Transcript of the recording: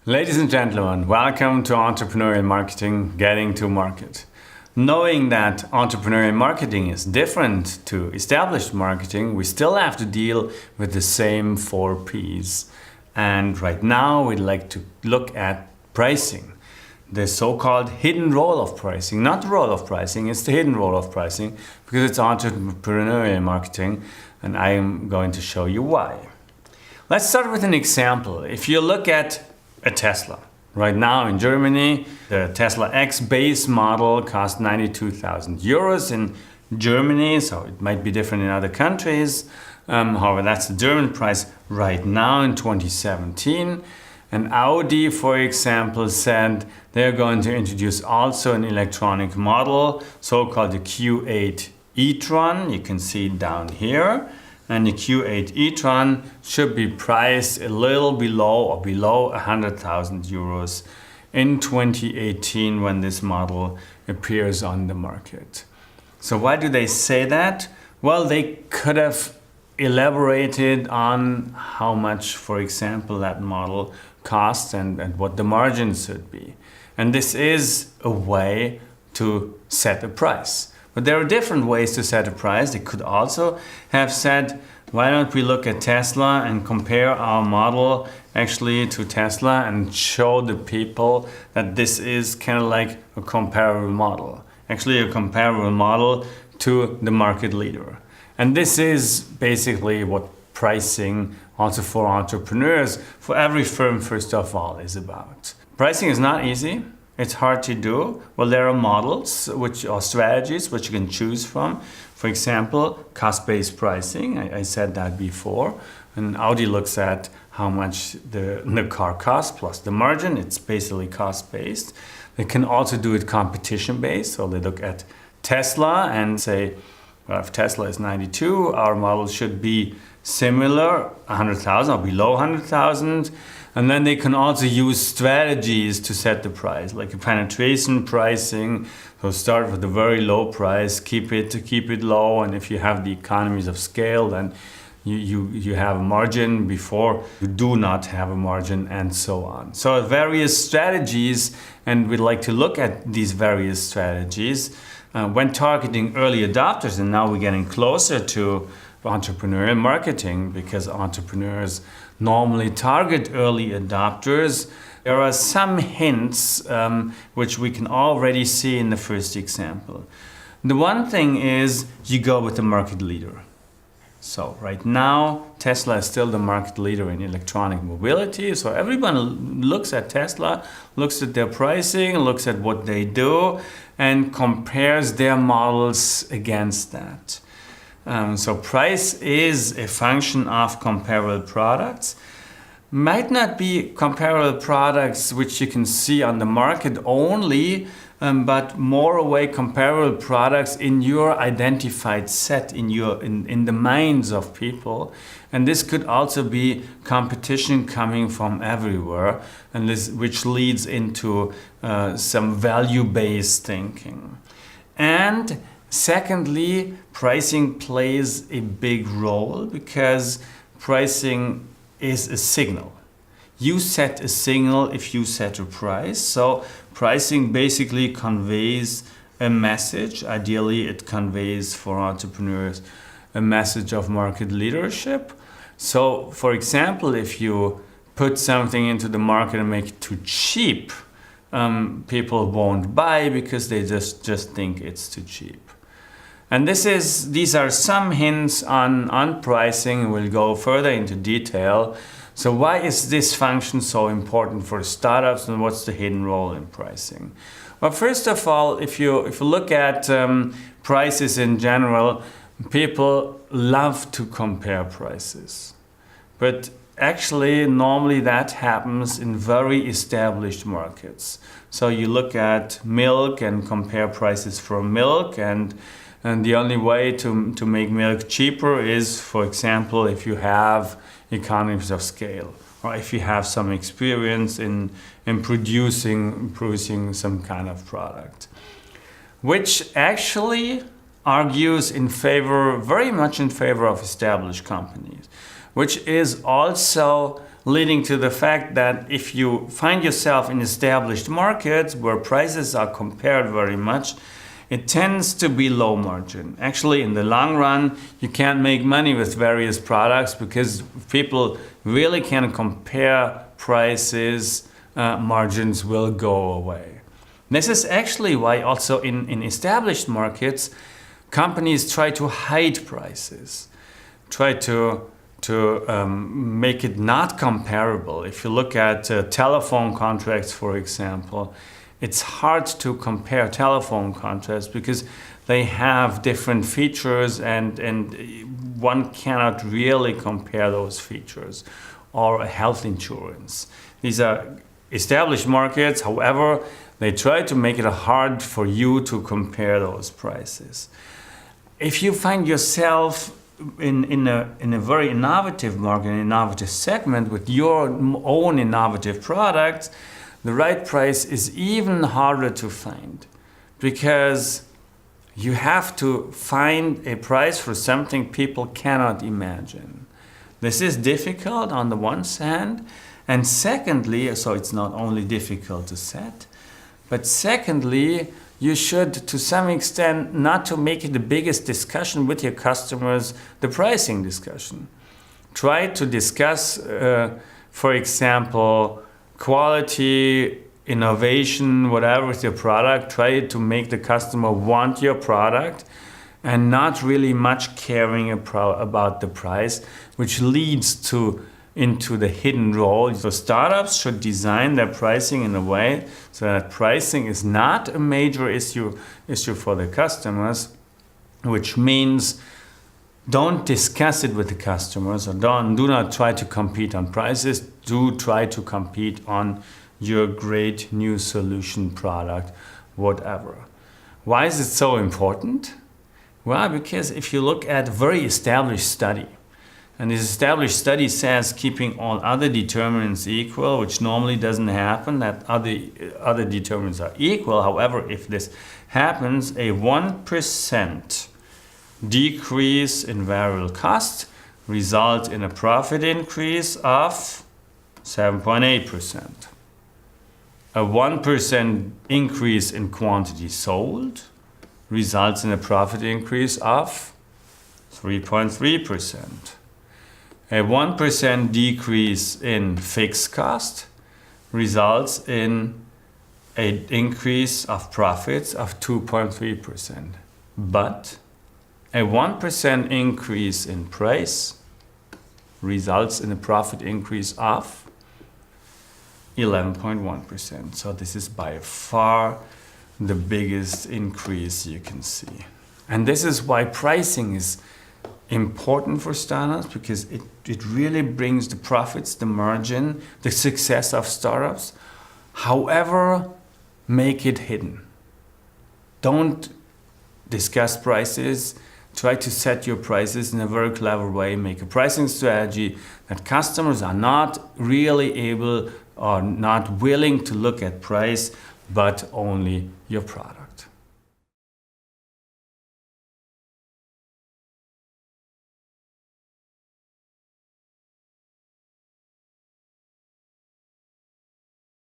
Ladies and gentlemen, welcome to Entrepreneurial Marketing, Getting to Market. Knowing that entrepreneurial marketing is different to established marketing, we still have to deal with the same 4 Ps. And right now we'd like to look at pricing. The so-called hidden role of pricing. Not the role of pricing, it's the hidden role of pricing because it's entrepreneurial marketing, and I am going to show you why. Let's start with an example. If you look at a Tesla. Right now in Germany, the Tesla X base model costs 92,000 euros in Germany, so it might be different in other countries. However, that's the German price right now in 2017. And Audi, for example, said they're going to introduce also an electronic model, so-called the Q8 e-tron. You can see it down here. And the Q8 e-tron should be priced a little below 100,000 euros in 2018 when this model appears on the market. So why do they say that? Well, they could have elaborated on how much, for example, that model costs and what the margins should be. And this is a way to set a price. But there are different ways to set a price. They could also have said, why don't we look at Tesla and compare our model actually to Tesla and show the people that this is kind of like a comparable model. Actually a comparable model to the market leader. And this is basically what pricing also for entrepreneurs, for every firm first of all, is about. Pricing is not easy. It's hard to do. Well, there are models or strategies which you can choose from. For example, cost-based pricing. I said that before. And Audi looks at how much the car costs plus the margin. It's basically cost-based. They can also do it competition-based. So they look at Tesla and say, well, if Tesla is 92, our model should be similar, 100,000 or below 100,000. And then they can also use strategies to set the price, like a penetration pricing. So start with a very low price, keep it low, and if you have the economies of scale, then you have a margin before you do not have a margin, and so on. So various strategies, and we'd like to look at these various strategies when targeting early adopters, and now we're getting closer to entrepreneurial marketing because entrepreneurs normally target early adopters. There are some hints which we can already see in the first example. The one thing is you go with the market leader. So right now Tesla is still the market leader in electronic mobility. So everyone looks at Tesla, looks at their pricing, looks at what they do and compares their models against that. So price is a function of comparable products. Might not be comparable products which you can see on the market only, but more away comparable products in your identified set, in the minds of people. And this could also be competition coming from everywhere, and which leads into some value-based thinking. And secondly, pricing plays a big role because pricing is a signal. You set a signal if you set a price. So pricing basically conveys a message. Ideally, it conveys for entrepreneurs a message of market leadership. So for example, if you put something into the market and make it too cheap, people won't buy because they just think it's too cheap. And these are some hints on pricing. We'll go further into detail. So why is this function so important for startups, and what's the hidden role in pricing? Well, first of all, if you look at prices in general, people love to compare prices. But actually, normally that happens in very established markets. So you look at milk and compare prices for milk, and the only way to make milk cheaper is, for example, if you have economies of scale, or if you have some experience in producing some kind of product, which actually argues very much in favor of established companies, which is also leading to the fact that if you find yourself in established markets where prices are compared very much, it tends to be low margin. Actually, in the long run, you can't make money with various products because people really can compare prices, margins will go away. This is actually why also in established markets, companies try to hide prices, try to make it not comparable. If you look at telephone contracts, for example, it's hard to compare telephone contracts because they have different features and one cannot really compare those features. Or a health insurance. These are established markets, however, they try to make it hard for you to compare those prices. If you find yourself in a very innovative market, an innovative segment with your own innovative products, the right price is even harder to find because you have to find a price for something people cannot imagine. This is difficult on the one hand, and secondly, so it's not only difficult to set, but secondly, you should, to some extent, not to make it the biggest discussion with your customers, the pricing discussion. Try to discuss, for example, quality, innovation, whatever with your product. Try to make the customer want your product and not really much caring about the price, which leads into the hidden role. So startups should design their pricing in a way so that pricing is not a major issue for the customers, which means don't discuss it with the customers or do not try to compete on prices. Do try to compete on your great new solution, product, whatever. Why is it so important? Well, because if you look at a very established study, and this established study says keeping all other determinants equal, which normally doesn't happen, that other determinants are equal. However, if this happens, a 1% decrease in variable cost results in a profit increase of 7.8%. A 1% increase in quantity sold results in a profit increase of 3.3%. A 1% decrease in fixed cost results in an increase of profits of 2.3%. But a 1% increase in price results in a profit increase of 11.1%. So this is by far the biggest increase you can see. And this is why pricing is important for startups, because it really brings the profits, the margin, the success of startups. However, make it hidden. Don't discuss prices. Try to set your prices in a very clever way. Make a pricing strategy that customers are not really able or not willing to look at price, but only your product.